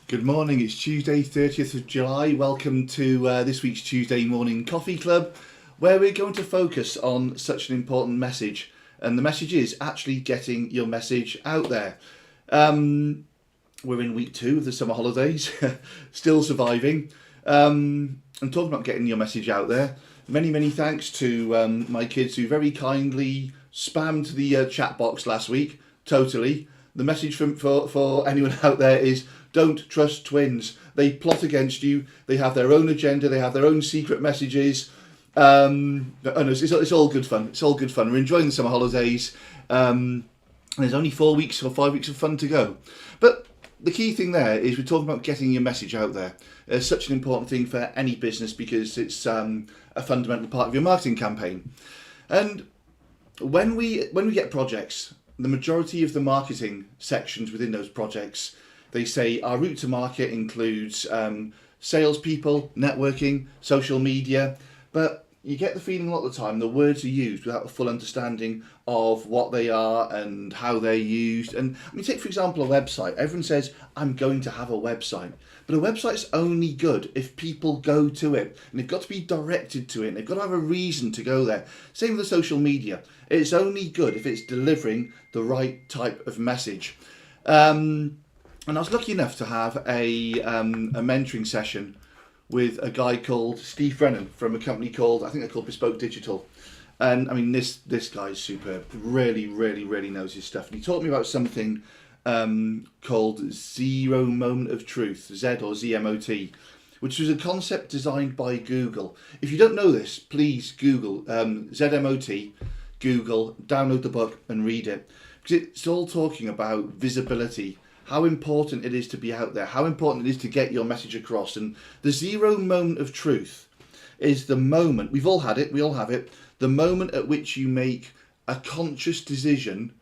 Good morning, it's Tuesday 30th of July. Welcome to this week's Tuesday Morning Coffee Club, where we're going to focus on such an important message. And the message is actually getting your message out there. We're in week 2 of the summer holidays, still surviving. And talking about getting your message out there, many thanks to my kids who very kindly spammed the chat box last week, totally. The message for anyone out there is don't trust twins. They plot against you. They have their own agenda. They have their own secret messages. It's all good fun. It's all good fun. We're enjoying the summer holidays. And there's only 4 weeks or 5 weeks of fun to go. But the key thing there is we're talking about getting your message out there. It's such an important thing for any business because it's a fundamental part of your marketing campaign. And when we get projects, the majority of the marketing sections within those projects, they say our route to market includes salespeople, networking, social media, but you get the feeling a lot of the time the words are used without a full understanding of what they are and how they're used. And I mean, take for example a website. Everyone says, I'm going to have a website. But a website's only good if people go to it. And they've got to be directed to it. And they've got to have a reason to go there. Same with the social media. It's only good if it's delivering the right type of message. And I was lucky enough to have a mentoring session with a guy called Steve Brennan from a company called, I think they're called Bespoke Digital. And I mean, this guy's superb. Really knows his stuff. And he taught me about something called Zero Moment of Truth, Z or ZMOT, which was a concept designed by Google. If you don't know this, please Google ZMOT, Google, download the book and read it. Because it's all talking about visibility, how important it is to be out there, how important it is to get your message across. And the zero moment of truth is the moment, we've all had it, we all have it, the moment at which you make a conscious decision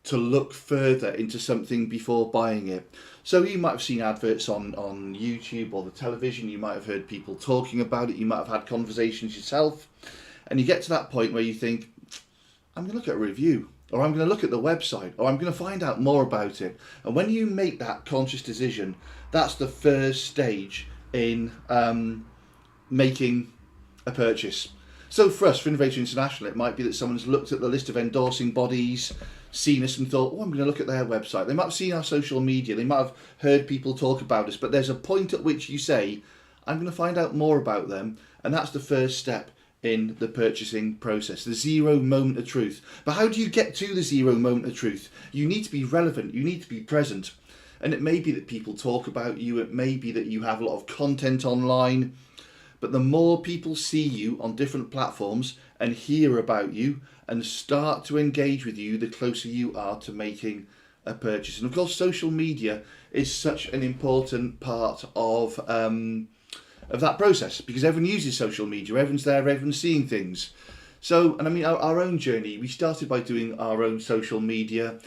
to look further into something before buying it. So you might have seen adverts on YouTube or the television, you might have heard people talking about it, you might have had conversations yourself, and you get to that point where you think, I'm going to look at a review, or I'm going to look at the website, or I'm going to find out more about it. And when you make that conscious decision, that's the first stage in making a purchase. So for us, for Innovator International, it might be that someone's looked at the list of endorsing bodies, seen us and thought, oh, I'm going to look at their website. They might have seen our social media, they might have heard people talk about us, but there's a point at which you say, I'm going to find out more about them, and that's the first step in the purchasing process, the zero moment of truth. But how do you get to the zero moment of truth? You need to be relevant, you need to be present. And it may be that people talk about you, it may be that you have a lot of content online, but the more people see you on different platforms and hear about you and start to engage with you, the closer you are to making a purchase. And of course, social media is such an important part of that process, because everyone uses social media, everyone's there, everyone's seeing things. So, and I mean, our own journey, we started by doing our own social media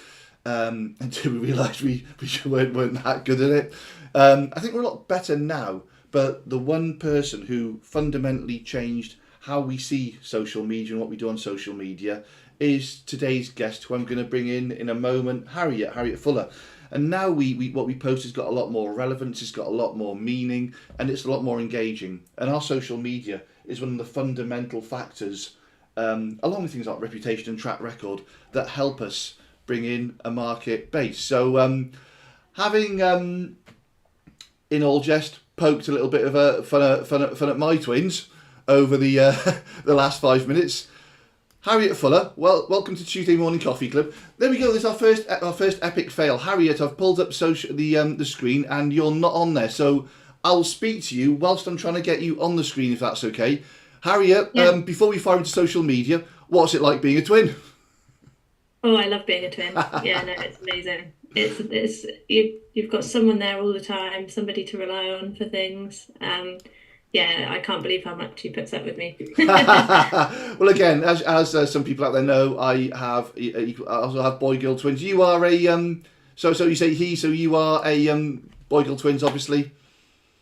until we realised we weren't that good at it. I think we're a lot better now, but the one person who fundamentally changed how we see social media and what we do on social media is today's guest, who I'm going to bring in a moment, Harriet Fuller. And now what we post has got a lot more relevance, it's got a lot more meaning, and it's a lot more engaging. And our social media is one of the fundamental factors, along with things like reputation and track record, that help us bring in a market base. So having, in all jest, poked a little bit of fun at my twins over the the last 5 minutes, Harriet Fuller, welcome to Tuesday Morning Coffee Club. There we go. This is our first epic fail. Harriet, I've pulled up the screen and you're not on there, so I'll speak to you whilst I'm trying to get you on the screen, if that's okay. Harriet, yeah. Before we fire into social media, what's it like being a twin? Oh, I love being a twin. Yeah, no, it's amazing. It's you've got someone there all the time, somebody to rely on for things. Yeah, I can't believe how much he puts up with me. Well, again, as some people out there know, I also have boy-girl twins. You are a so you say he, so you are a boy-girl twins, obviously.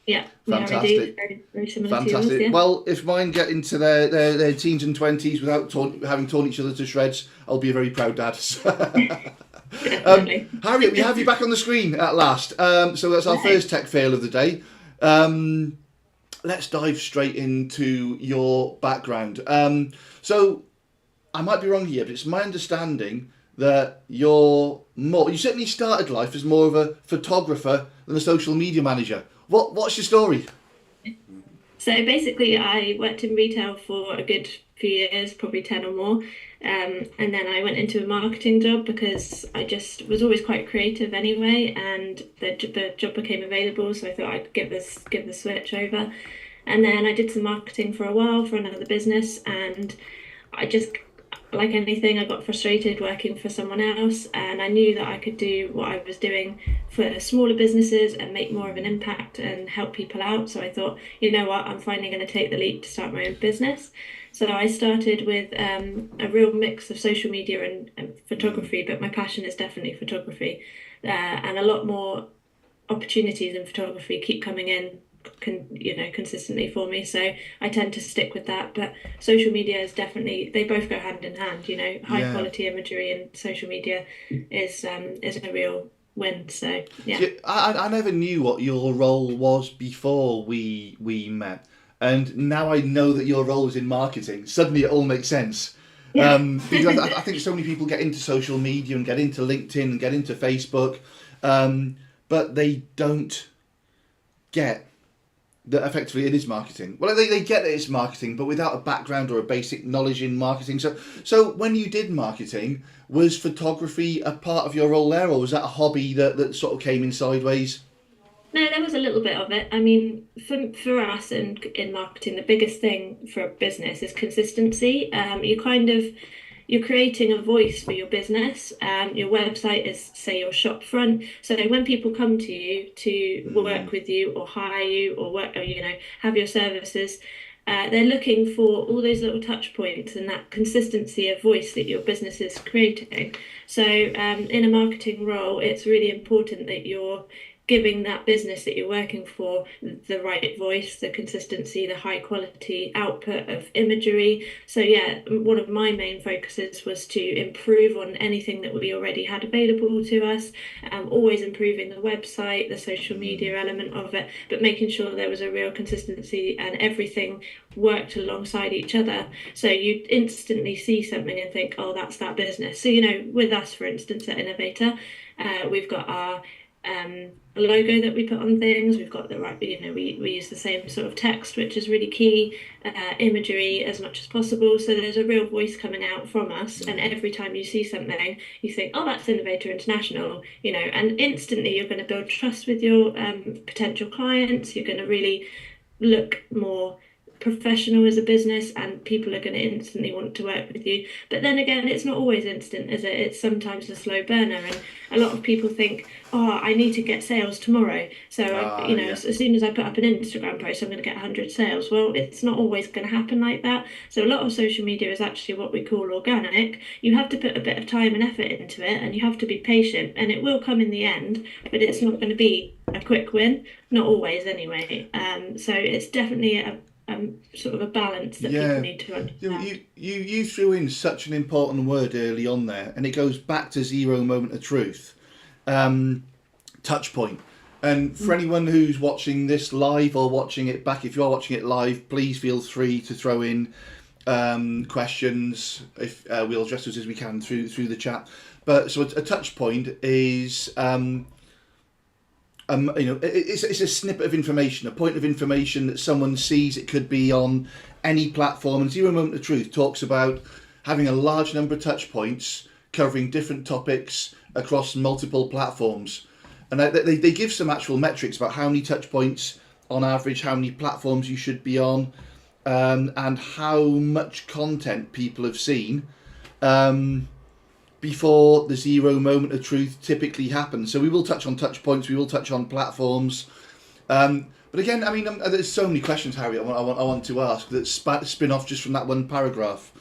Yeah, we are Fantastic. indeed. Very similar to yours, Fantastic. yeah. Well, if mine get into their teens and 20s without having torn each other to shreds, I'll be a very proud dad. Definitely. Harriet, we have you back on the screen at last. So that's our Nice. first tech fail of the day. Um, let's dive straight into your background. So I might be wrong here, but it's my understanding that you certainly started life as more of a photographer than a social media manager. What's your story? So basically, I worked in retail for a good few years, probably 10 or more. And then I went into a marketing job because I just was always quite creative anyway, and the job became available, so I thought I'd give the switch over. And then I did some marketing for a while for another business, and I just, like anything, I got frustrated working for someone else, and I knew that I could do what I was doing for smaller businesses and make more of an impact and help people out. So I thought, you know what, I'm finally going to take the leap to start my own business. So I started with a real mix of social media and photography, but my passion is definitely photography, and a lot more opportunities in photography keep coming in consistently for me, so I tend to stick with that. But social media is definitely, they both go hand in hand, high Yeah. quality imagery and social media is a real win. So yeah. See, I never knew what your role was before we met, and now I know that your role is in marketing. Suddenly, it all makes sense. Yeah. Because I think so many people get into social media and get into LinkedIn and get into Facebook, but they don't get that effectively it is marketing. Well, they get that it's marketing, but without a background or a basic knowledge in marketing. So when you did marketing, was photography a part of your role there, or was that a hobby that sort of came in sideways? No, there was a little bit of it. I mean, for us in marketing, the biggest thing for a business is consistency. You're creating a voice for your business. Your website is, say, your shop front. So when people come to you to work with you or hire you or work, or, have your services, they're looking for all those little touch points and that consistency of voice that your business is creating. So in a marketing role, it's really important that you're giving that business that you're working for the right voice, the consistency, the high quality output of imagery. So yeah, one of my main focuses was to improve on anything that we already had available to us, always improving the website, the social media element of it, but making sure there was a real consistency and everything worked alongside each other. So you instantly see something and think, oh, that's that business. So, with us, for instance, at Innovator, we've got our logo that we put on things. We've got the right, we use the same sort of text, which is really key, imagery as much as possible. So there's a real voice coming out from us. And every time you see something, you think, oh, that's Innovator International, and instantly you're going to build trust with your potential clients. You're going to really look more professional as a business, and people are going to instantly want to work with you. But then again, it's not always instant, is it? It's sometimes a slow burner, and a lot of people think, oh, I need to get sales tomorrow, so Yeah. as soon as I put up an Instagram post, I'm going to get 100 sales. Well, it's not always going to happen like that. So a lot of social media is actually what we call organic. You have to put a bit of time and effort into it, and you have to be patient, and it will come in the end, but it's not going to be a quick win, not always anyway. So it's definitely a sort of a balance that people Yeah. need to You, understand. you threw in such an important word early on there, and it goes back to zero moment of truth. Touch point. And for anyone who's watching this live or watching it back, if you are watching it live, please feel free to throw in questions. If we'll address those as we can through the chat. But so a touch point is it's a snippet of information, a point of information that someone sees. It could be on any platform. And Zero Moment of Truth talks about having a large number of touch points covering different topics across multiple platforms. And they give some actual metrics about how many touch points on average, how many platforms you should be on, and how much content people have seen before the zero moment of truth typically happens. So we will touch on touch points, we will touch on platforms. But again, I mean, there's so many questions, Harriet, I want to ask that spin off just from that one paragraph.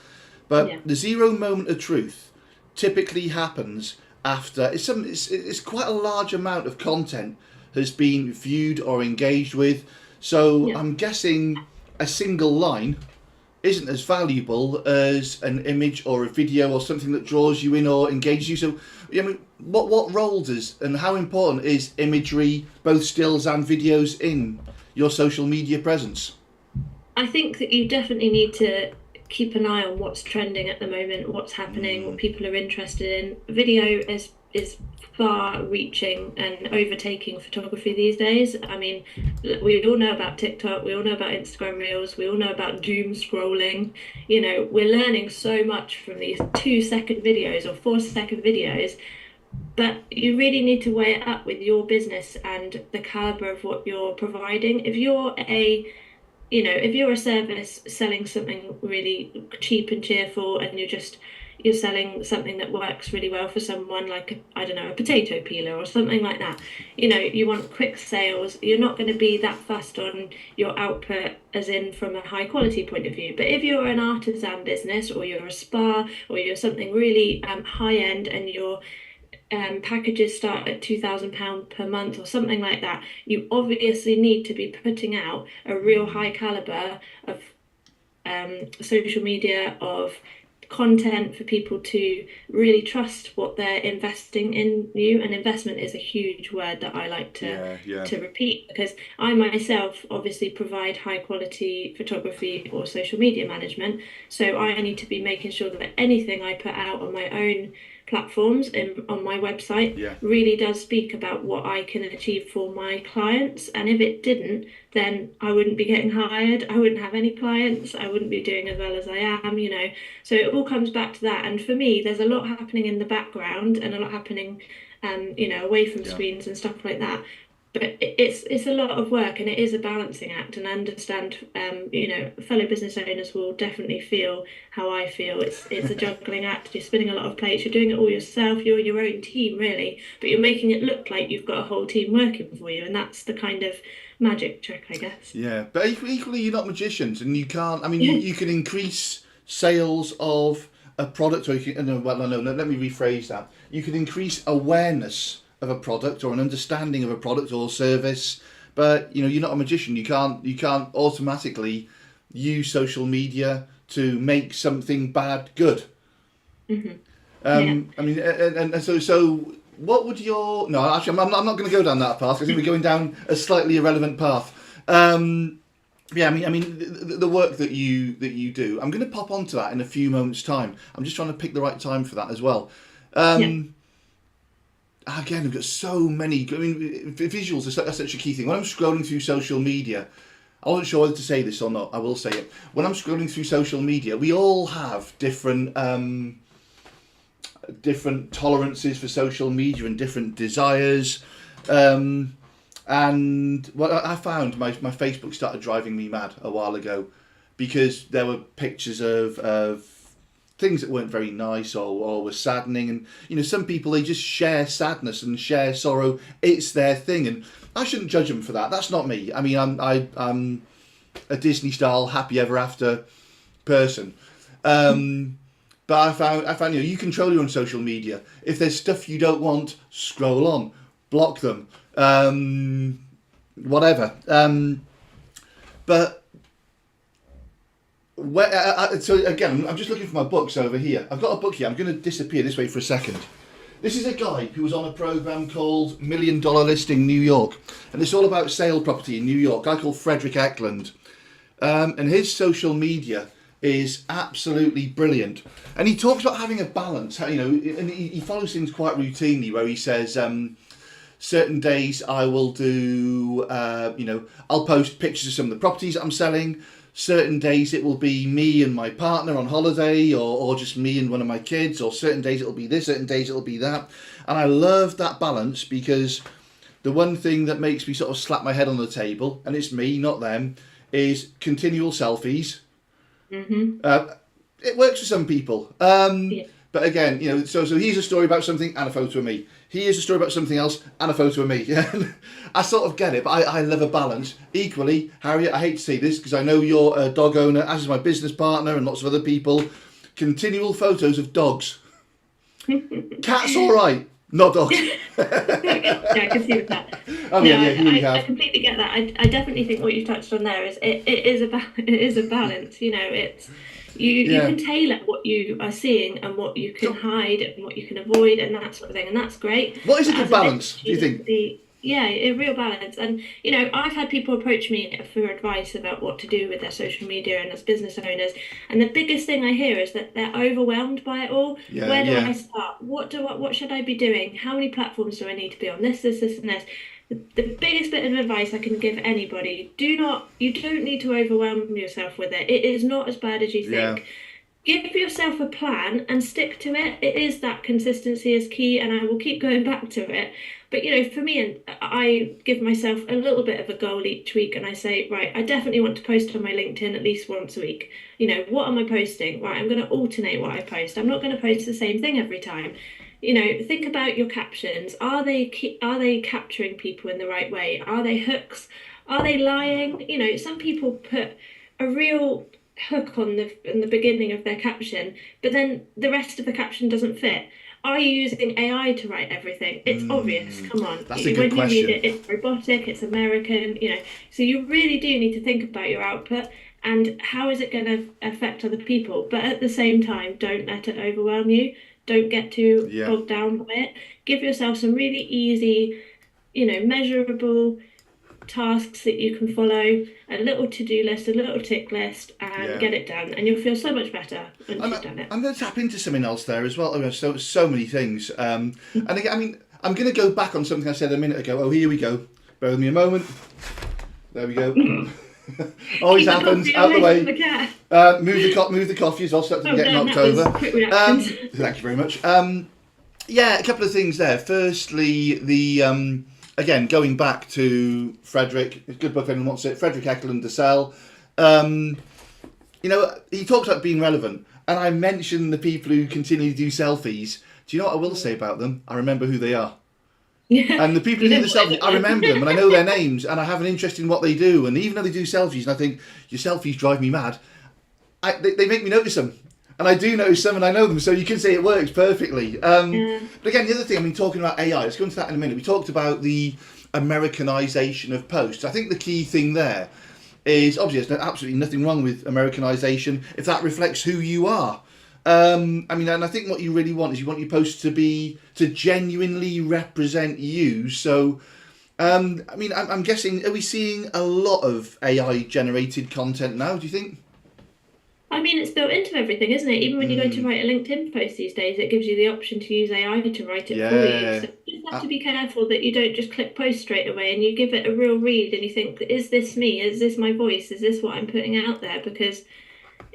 But Yeah. the zero moment of truth typically happens after it's quite a large amount of content has been viewed or engaged with. So Yeah. I'm guessing a single line isn't as valuable as an image or a video or something that draws you in or engages you. So, I mean, what role does and how important is imagery, both stills and videos, in your social media presence? I think that you definitely need to keep an eye on what's trending at the moment, what's happening, what people are interested in. Video is far reaching and overtaking photography these days. I mean, we all know about TikTok, we all know about Instagram Reels, we all know about doom scrolling. You know, we're learning so much from these 2 second videos or 4 second videos, but you really need to weigh it up with your business and the caliber of what you're providing. If you're a service selling something really cheap and cheerful, and you're selling something that works really well for someone, like I don't know, a potato peeler or something like that. You want quick sales. You're not going to be that fussed on your output, as in from a high quality point of view. But if you're an artisan business, or you're a spa, or you're something really high end, and your packages start at £2,000 per month or something like that, you obviously need to be putting out a real high caliber of social media, of content for people to really trust what they're investing in you. And investment is a huge word that I like to repeat, because I myself obviously provide high quality photography or social media management. So I need to be making sure that anything I put out on my own platforms and on my website really does speak about what I can achieve for my clients. And if it didn't, then I wouldn't be getting hired, I wouldn't have any clients, I wouldn't be doing as well as I am. So it all comes back to that. And for me, there's a lot happening in the background and a lot happening away from screens and stuff like that. But it's a lot of work, and it is a balancing act. And I understand, fellow business owners will definitely feel how I feel. It's a juggling act. You're spinning a lot of plates. You're doing it all yourself. You're your own team, really. But you're making it look like you've got a whole team working for you, and that's the kind of magic trick, I guess. Yeah, but equally, you're not magicians, and you can't. I mean, you can increase sales of a product, or you can. No, let me rephrase that. You can increase awareness of a product or an understanding of a product or service, but you're not a magician. You can't automatically use social media to make something bad good. Mm-hmm. I mean, and so what would your actually I'm not going to go down that path. I think we're going down a slightly irrelevant path. I mean the work that you do, I'm going to pop onto that in a few moments time. I'm just trying to pick the right time for that as well. Again, I've got so many. I mean, visuals are such a key thing. When I'm scrolling through social media, I wasn't sure whether to say this or not. I will say it. When I'm scrolling through social media, we all have different tolerances for social media and different desires. And what I found, my Facebook started driving me mad a while ago, because there were pictures of things that weren't very nice or were saddening. And some people, they just share sadness and share sorrow. It's their thing, and I shouldn't judge them for that. That's not me. I mean, I'm a Disney style happy ever after person. But I found you control your own social media. If there's stuff you don't want, scroll on, block them, whatever. But so again, I'm just looking for my books over here. I've got a book here. I'm going to disappear this way for a second. This is a guy who was on a program called $1 Million Listing New York, and it's all about sale property in New York. A guy called Frederick Eklund, and his social media is absolutely brilliant. And he talks about having a balance. And he follows things quite routinely, where he says, certain days I will do, I'll post pictures of some of the properties that I'm selling. Certain days it will be me and my partner on holiday, or just me and one of my kids, or certain days it'll be this, certain days it'll be that. And I love that balance, because the one thing that makes me sort of slap my head on the table, and it's me, not them, is continual selfies. Mm-hmm. It works for some people. But again, so here's a story about something and a photo of me. Here's a story about something else and a photo of me. I sort of get it, but I love a balance. Equally, Harriet, I hate to say this because I know you're a dog owner, as is my business partner and lots of other people. Continual photos of dogs. Cats all right. Not dogs. Yeah, I can see with that. Oh No, yeah, yeah. Who do we I have? completely get that. I definitely think what you touched on there is it is it is a balance. It's you Yeah. can tailor what you are seeing and what you can So, hide and what you can avoid and that sort of thing, and that's great. what is a But good as a business, balance? Do you you need think? to be yeah, a real balance. And I've had people approach me for advice about what to do with their social media and as business owners, and the biggest thing I hear is that they're overwhelmed by it all. Yeah, Where do I yeah, start? What should I be doing? How many platforms do I need to be on? This, and this. The biggest bit of advice I can give anybody, you don't need to overwhelm yourself with it. It is not as bad as you yeah. think. Give yourself a plan and stick to it. It is that consistency is key, and I will keep going back to it. But for me, and I give myself a little bit of a goal each week, and I say, right, I definitely want to post on my LinkedIn at least once a week. What am I posting? Right, I'm going to alternate what I post. I'm not going to post the same thing every time. Think about your captions. Are they capturing people in the right way? Are they hooks? Are they lying? Some people put a real hook on the beginning of their caption, but then the rest of the caption doesn't fit. Are you using AI to write everything? It's obvious. Come on. That's a good When you read question. it, it's robotic, it's American. So you really do need to think about your output and how is it going to affect other people. But at the same time, don't let it overwhelm you. Don't get too Yeah. bogged down by it. Give yourself some really easy, measurable tasks that you can follow, a little to-do list, a little tick list, and Yeah. get it done. And you'll feel so much better once I'm you've done it. I'm going to tap into something else there as well. So many things. And again, I mean, I'm going to go back on something I said a minute ago. Oh, here we go. Bear with me a moment. There we go. Always Keep the happens. coffee Out the away from the way. cat. Move the coffee as well, so that doesn't Oh, get damn, knocked that was over. quick reactions. Thank you very much. Yeah, a couple of things there. Firstly, the again going back to Frederick. It's a good book if anyone wants it. Frederick Eklund de Sell. He talks about being relevant, and I mentioned the people who continue to do selfies. Do you know what I will say about them? I remember who they are. Yeah, And the people you who know do the what they selfies, look I like. remember them, and I know their names, and I have an interest in what they do. And even though they do selfies, and I think your selfies drive me mad, they make me notice them. And I do notice them, and I know them, so you can say it works perfectly. Yeah. But again, the other thing, I mean, talking about AI, let's go into that in a minute. We talked about the Americanization of posts. I think the key thing there is obviously there's absolutely nothing wrong with Americanization if that reflects who you are. I mean, and I think what you really want is you want your posts to genuinely represent you. So, I mean, I'm guessing, are we seeing a lot of AI generated content now? Do you think? I mean, it's built into everything, isn't it? Even when you go to write a LinkedIn post these days, it gives you the option to use AI to write it for you. Yeah. So you just have Uh, to be careful that you don't just click post straight away and you give it a real read and you think, is this me? Is this my voice? Is this what I'm putting out there? Because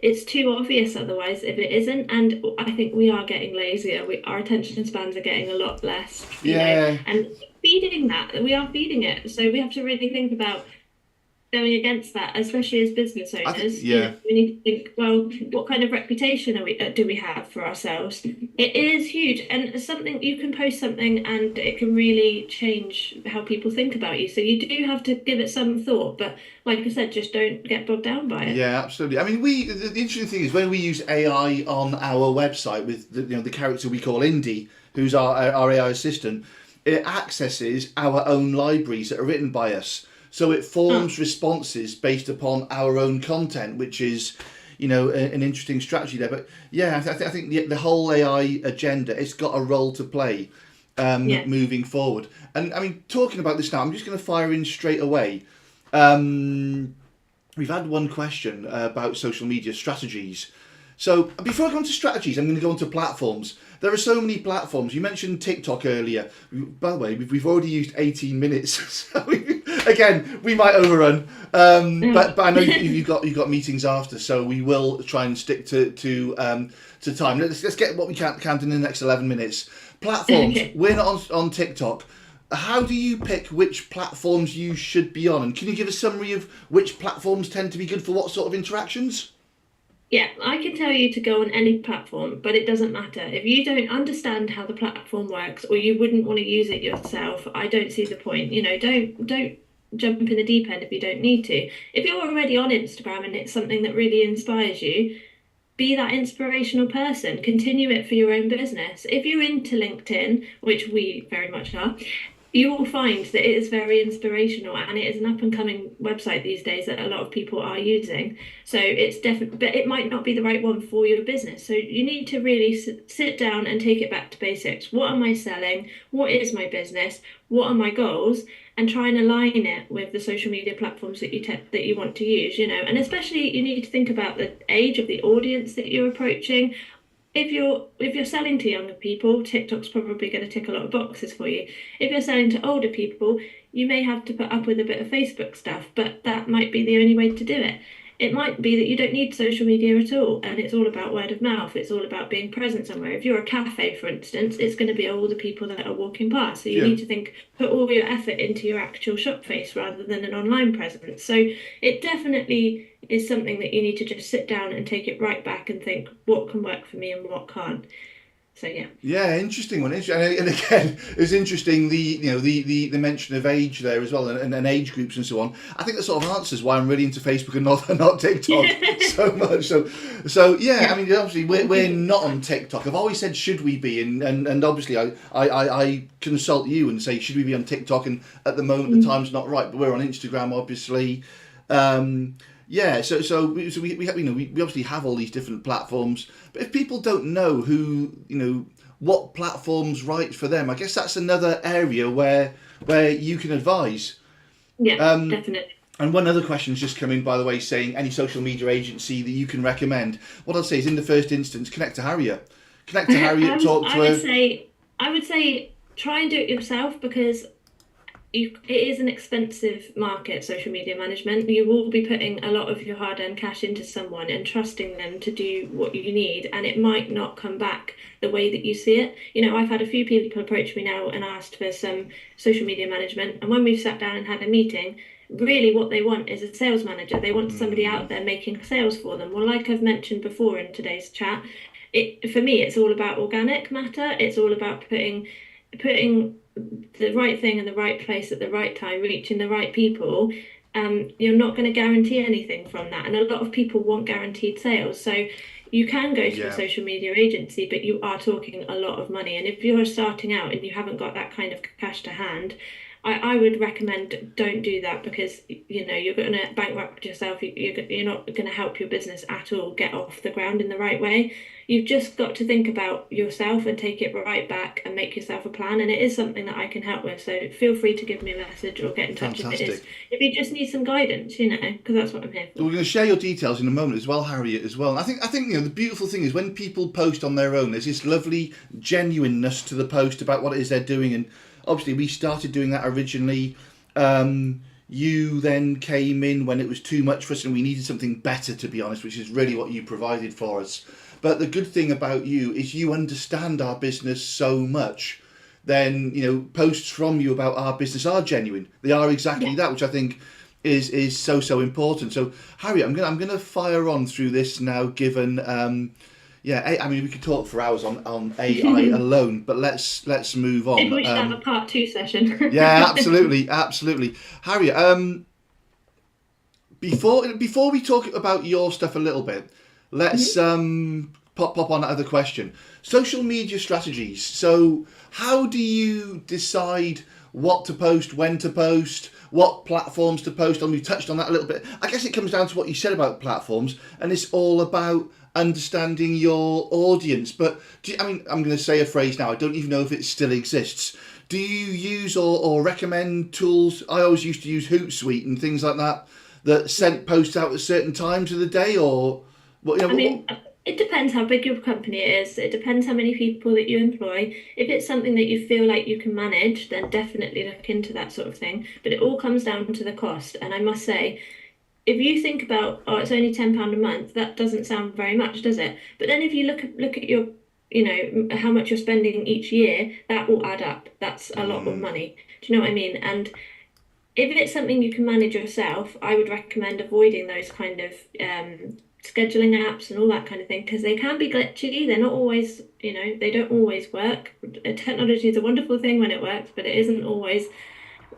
it's too obvious otherwise if it isn't. And I think we are getting lazier. Our attention spans are getting a lot less, yeah. and feeding that, we are feeding it. So we have to really think about going against that, especially as business I think, owners. yeah. We need to think, well, what kind of reputation do we have for ourselves? It is huge, and it's something you can post something, and it can really change how people think about you. So you do have to give it some thought, but like I said, just don't get bogged down by it. Yeah, absolutely. I mean, the interesting thing is when we use AI on our website with the character we call Indy, who's our AI assistant, it accesses our own libraries that are written by us. So it Oh, forms responses based upon our own content, which is, an interesting strategy there. But yeah, I think the whole AI agenda, it's got a role to play yeah. moving forward. And I mean, talking about this now, I'm just going to fire in straight away. Um, we've had one question about social media strategies. So before I go on to strategies, I'm going to go on to platforms. There are so many platforms. You mentioned TikTok earlier. By the way, we've already used 18 minutes. So again, we might overrun. But I know you've got meetings after, so we will try and stick to time. Let's get what we can in the next 11 minutes. Platforms. Okay. We're not on TikTok. How do you pick which platforms you should be on? And can you give a summary of which platforms tend to be good for what sort of interactions? Yeah, I can tell you to go on any platform, but it doesn't matter. If you don't understand how the platform works or you wouldn't want to use it yourself, I don't see the point. Don't jump in the deep end if you don't need to. If you're already on Instagram and it's something that really inspires you, be that inspirational person, continue it for your own business. If you're into LinkedIn, which we very much are, you will find that it is very inspirational and it is an up and coming website these days that a lot of people are using. So it's definitely, but it might not be the right one for your business. So you need to really sit down and take it back to basics. What am I selling? What is my business? What are my goals? And try and align it with the social media platforms that you want to use, and especially you need to think about the age of the audience that you're approaching. If you're selling to younger people, TikTok's probably going to tick a lot of boxes for you. If you're selling to older people, you may have to put up with a bit of Facebook stuff, but that might be the only way to do it. It might be that you don't need social media at all, and it's all about word of mouth. It's all about being present somewhere. If you're a cafe, for instance, it's going to be all the people that are walking past. So you Yeah. need to put all your effort into your actual shop face rather than an online presence. So it definitely is something that you need to just sit down and take it right back and think what can work for me and what can't. So yeah. Yeah, interesting one. And again, it's interesting the mention of age there as well, and age groups and so on. I think that sort of answers why I'm really into Facebook and not TikTok so much. So yeah, I mean, obviously we're not on TikTok. I've always said should we be, and obviously I consult you and say should we be on TikTok, and at the moment the time's not right, but we're on Instagram obviously. Yeah, we have, we obviously have all these different platforms, but if people don't know what platform's right for them, I guess that's another area where you can advise. Yeah, Um, definitely. and one other question's just come in, by the way, saying any social media agency that you can recommend. What I'd say is, in the first instance, connect to Harriet. Connect to Harriet, talk to I would her. say try and do it yourself because it is an expensive market, social media management. You will be putting a lot of your hard-earned cash into someone and trusting them to do what you need, and it might not come back the way that you see it. I've had a few people approach me now and asked for some social media management, and when we've sat down and had a meeting, really what they want is a sales manager. They want somebody out there making sales for them. Well, like I've mentioned before in today's chat, for me, it's all about organic matter. It's all about putting the right thing in the right place at the right time, reaching the right people. You're not going to guarantee anything from that. And a lot of people want guaranteed sales. So you can go to a Yeah, social media agency, but you are talking a lot of money. And if you're starting out and you haven't got that kind of cash to hand, I would recommend don't do that because you're going to bankrupt yourself. You're not going to help your business at all get off the ground in the right way. You've just got to think about yourself and take it right back and make yourself a plan. And it is something that I can help with. So feel free to give me a message or get in touch if it is. fantastic. If you just need some guidance, because that's what I'm here We're for. going to share your details in a moment as well, Harriet, as well. And I think the beautiful thing is when people post on their own, there's this lovely genuineness to the post about what it is they're doing. And obviously, we started doing that originally. You then came in when it was too much for us, and we needed something better, to be honest, which is really what you provided for us. But the good thing about you is you understand our business so much. Then posts from you about our business are genuine. They are Yeah. exactly that, which I think is so important. So Harriet, I'm gonna fire on through this now. Given yeah, I mean we could talk for hours on AI alone, but let's move Maybe on. we should have a part two session. Yeah, absolutely, Harriet. Before we talk about your stuff a little bit, let's pop on that other question. Social media strategies. So how do you decide what to post, when to post, what platforms to post on? We touched on that a little bit. I guess it comes down to what you said about platforms, and it's all about understanding your audience. But I'm going to say a phrase now. I don't even know if it still exists. Do you use or recommend tools? I always used to use Hootsuite and things like that that sent posts out at certain times of the day, or what? I mean, it depends how big your company is. It depends how many people that you employ. If it's something that you feel like you can manage, then definitely look into that sort of thing. But it all comes down to the cost. And I must say, if you think about, oh, it's only £10 a month, that doesn't sound very much, does it? But then if you look at your, how much you're spending each year, that will add up. That's a lot of money. Do you know what I mean? And if it's something you can manage yourself, I would recommend avoiding those kind of scheduling apps and all that kind of thing because they can be glitchy. They're not always, they don't always work. Technology is a wonderful thing when it works, but it isn't always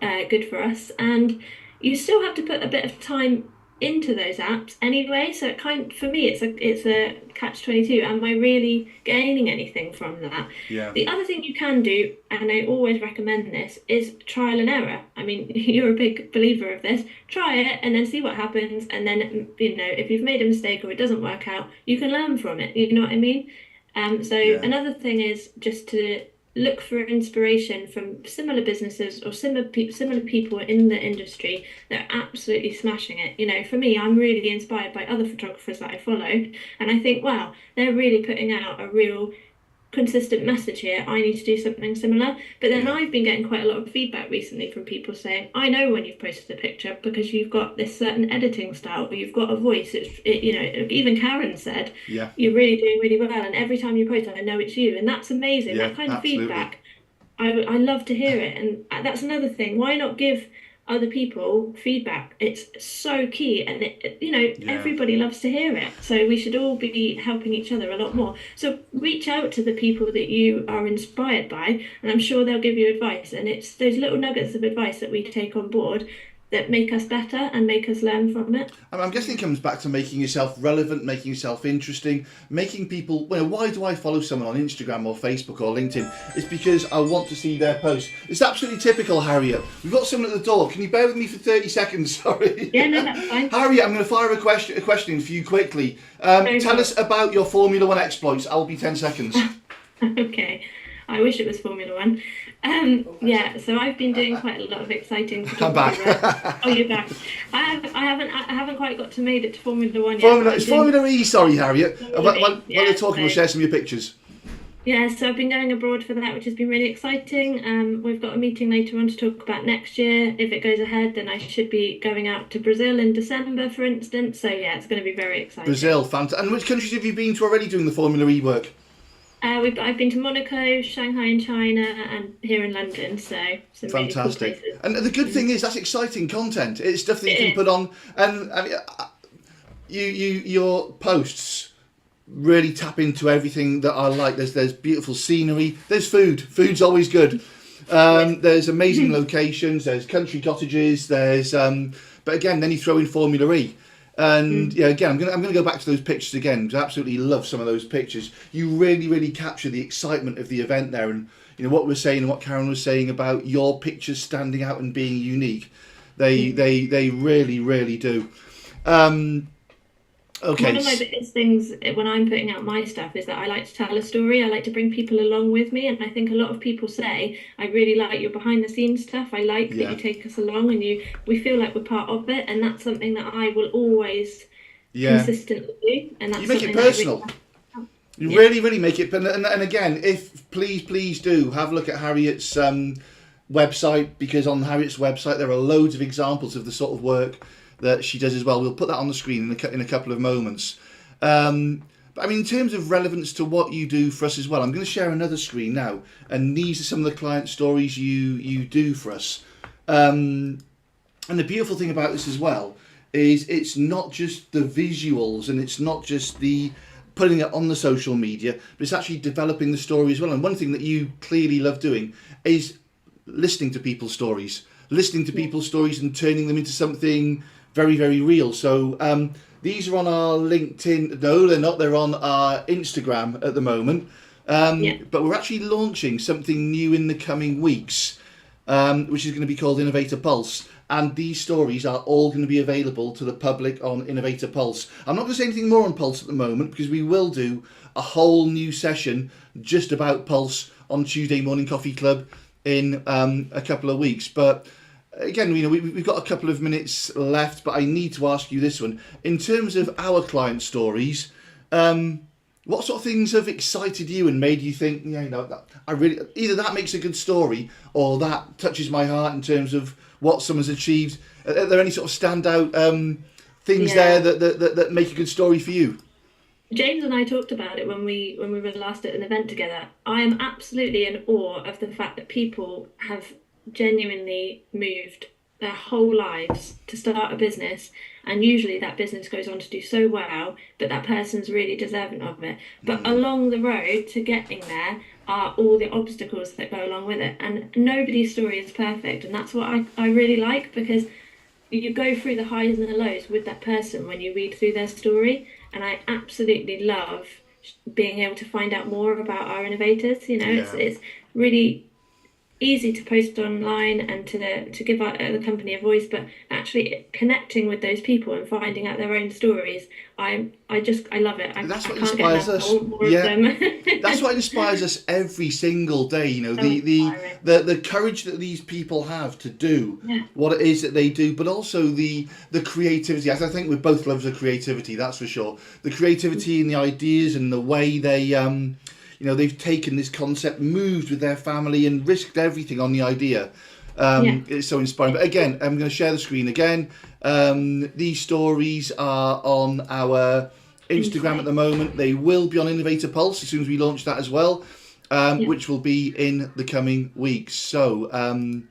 good for us. And you still have to put a bit of time. into those apps anyway. So for me, it's a catch-22. Am I really gaining anything from that? Yeah. The other thing you can do, and I always recommend this, is trial and error. I mean, you're a big believer of this. Try it and then see what happens. And then, if you've made a mistake or it doesn't work out, you can learn from it. You know what I mean? So Yeah. another thing is just to look for inspiration from similar businesses or similar people in the industry that are absolutely smashing it. For me, I'm really inspired by other photographers that I follow, and I think, wow, they're really putting out a real consistent message here. I need to do something similar. But then Yeah. I've been getting quite a lot of feedback recently from people saying, I know when you've posted a picture because you've got this certain editing style or you've got a voice. Even Karen said, Yeah. you're really doing really well. And every time you post, I know it's you. And that's amazing. Yeah. That kind of Absolutely. feedback, I love to hear it. And that's another thing. Why not give other people feedback? It's so key. And Yeah. everybody loves to hear it. So we should all be helping each other a lot more. So reach out to the people that you are inspired by, and I'm sure they'll give you advice. And it's those little nuggets of advice that we take on board that make us better and make us learn from it. I'm guessing it comes back to making yourself relevant, making yourself interesting, making people. Why do I follow someone on Instagram or Facebook or LinkedIn? It's because I want to see their posts. It's absolutely typical, Harriet. We've got someone at the door. Can you bear with me for 30 seconds? Sorry. Yeah, no, that's fine. Harriet, I'm going to fire a question for you quickly. No Tell problem. us about your Formula One exploits. I'll be 10 seconds. Okay. I wish it was Formula One. Yeah, so I've been doing quite a lot of exciting I'm photography work. back. Oh, you're back. I haven't quite got to made it to Formula One yet, but It's I'm doing Formula E, sorry, Harriet. Formula While E. you're Yeah, talking, we'll so share some of your pictures. yeah, so I've been going abroad for that, which has been really exciting. We've got a meeting later on to talk about next year. If it goes ahead, then I should be going out to Brazil in December, for instance. So yeah, it's going to be very exciting. Brazil, fantastic. And which countries have you been to already doing the Formula E work? I've been to Monaco, Shanghai in China, and here in London. So some really cool Fantastic. places. And the good Mm. thing is that's exciting content. It's stuff that you can It put on. And I mean, your posts really tap into everything that I like. There's beautiful scenery. There's food. Food's always good. is. There's amazing locations. There's country cottages. But again, then you throw in Formula E. And Mm. yeah, again, I'm gonna go back to those pictures again because I absolutely love some of those pictures. You really capture the excitement of the event there, and what we're saying and what Karen was saying about your pictures standing out and being unique. They really do. Um, One okay, of my biggest things when I'm putting out my stuff is that I like to tell a story. I like to bring people along with me, and I think a lot of people say, "I really like your behind the scenes stuff. I like that you yeah, take us along, and we feel like we're part of it." And that's something that I will always yeah. consistently do, and You that's make it something that I really personal. like. You Yeah. really make it. And again, if please do have a look at Harriet's website, because on Harriet's website there are loads of examples of the sort of work that she does as well. We'll put that on the screen in a couple of moments. But I mean, in terms of relevance to what you do for us as well, I'm going to share another screen now, and these are some of the client stories you do for us. And the beautiful thing about this as well is it's not just the visuals and it's not just the putting it on the social media, but it's actually developing the story as well. And one thing that you clearly love doing is listening to people's stories, and turning them into something very real. So these are on our LinkedIn. No, they're not. They're on our Instagram at the moment. Yeah. But we're actually launching something new in the coming weeks, which is going to be called Innovator Pulse. And these stories are all going to be available to the public on Innovator Pulse. I'm not going to say anything more on Pulse at the moment because we will do a whole new session just about Pulse on Tuesday Morning Coffee Club in a couple of weeks. But again, we've got a couple of minutes left, but I need to ask you this one. In terms of our client stories, what sort of things have excited you and made you think, I really, either that makes a good story or that touches my heart in terms of what someone's achieved? Are there any sort of standout things there Yeah. that make a good story for you? James and I talked about it when we were last at an event together. I am absolutely in awe of the fact that people have genuinely moved their whole lives to start a business, and usually that business goes on to do so well, but that person's really deserving of it. But along the road to getting there are all the obstacles that go along with it, and nobody's story is perfect, and that's what I really like because you go through the highs and the lows with that person when you read through their story. And I absolutely love being able to find out more about our innovators. Yeah. It's really easy to post online and to give the company a voice, but actually connecting with those people and finding out their own stories, I love it. That's I what can't get inspires enough. I us. want more of Yeah. them. That's what inspires us every single day. You know, So inspiring. the courage that these people have to do Yeah. what it is that they do, but also the creativity. As I think we're both lovers of creativity, that's for sure. The creativity and the ideas and the way they they've taken this concept, moved with their family, and risked everything on the idea. Yeah. It's so inspiring. But again, I'm going to share the screen again. These stories are on our Instagram at the moment. They will be on Innovator Pulse as soon as we launch that as well, Yeah. which will be in the coming weeks. So, I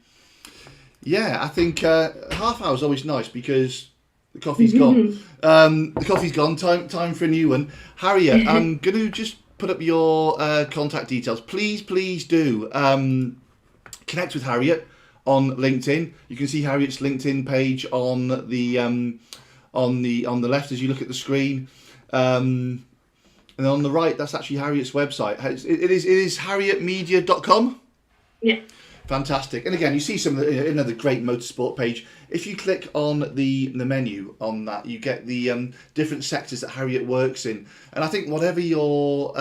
think half hour is always nice because the coffee's gone. The coffee's gone. Time for a new one. Harriet, I'm going to just put up your contact details. Please do connect with Harriet on LinkedIn. You can see Harriet's LinkedIn page on the left as you look at the screen, and on the right that's actually Harriet's website. It is harrietmedia.com. Yeah. Fantastic. And again, you see another great motorsport page. If you click on the menu on that, you get the different sectors that Harriet works in. And I think whatever your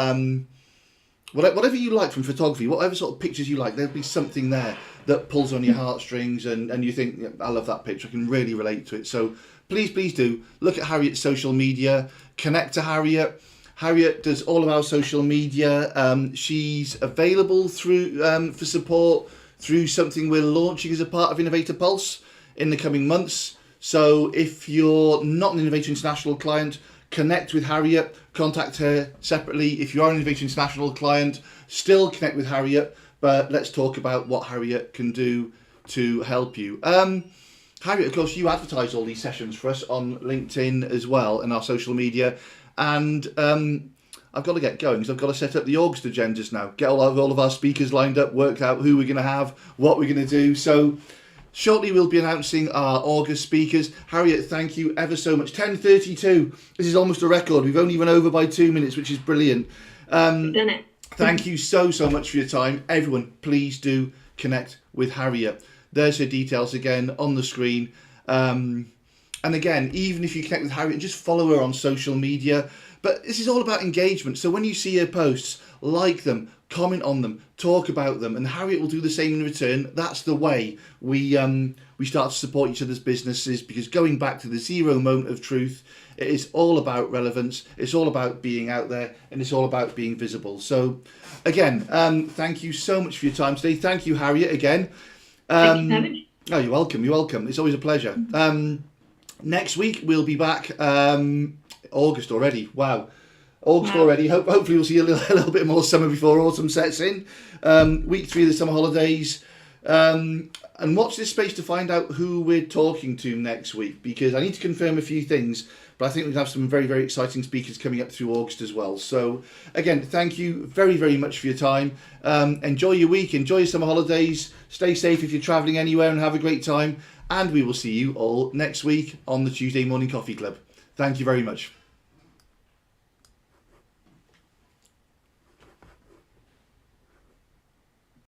whatever you like from photography, whatever sort of pictures you like, there'll be something there that pulls on your heartstrings, and you think, "Yeah, I love that picture. I can really relate to it." So please do look at Harriet's social media, connect to Harriet. Harriet does all of our social media. She's available through for support through something we're launching as a part of Innovator Pulse in the coming months. So if you're not an Innovator International client, connect with Harriet, contact her separately. If you are an Innovator International client, still connect with Harriet, but let's talk about what Harriet can do to help you. Harriet, of course, you advertise all these sessions for us on LinkedIn as well and our social media. And I've got to get going because I've got to set up the August agendas now, get all of our speakers lined up, work out who we're going to have, what we're going to do. So shortly we'll be announcing our August speakers. Harriet, thank you ever so much. 10:32. This is almost a record. We've only run over by 2 minutes, which is brilliant. We've done it. Thank you so much for your time. Everyone, please do connect with Harriet. There's her details again on the screen. And again, even if you connect with Harriet, just follow her on social media. But this is all about engagement. So when you see her posts, like them, comment on them, talk about them, and Harriet will do the same in return. That's the way we start to support each other's businesses, because going back to the 0 moment of truth, it is all about relevance. It's all about being out there, and it's all about being visible. So again, thank you so much for your time today. Thank you, Harriet, again. Thank you for having me. Oh, you're welcome. You're welcome. It's always a pleasure. Next week we'll be back. August already. Wow. August already. Hopefully we'll see a little bit more summer before autumn sets in. Week 3 of the summer holidays. And watch this space to find out who we're talking to next week, because I need to confirm a few things, but I think we have some very, very exciting speakers coming up through August as well. So again, thank you very, very much for your time. Enjoy your week, enjoy your summer holidays, stay safe if you're travelling anywhere, and have a great time. And we will see you all next week on the Tuesday Morning Coffee Club. Thank you very much.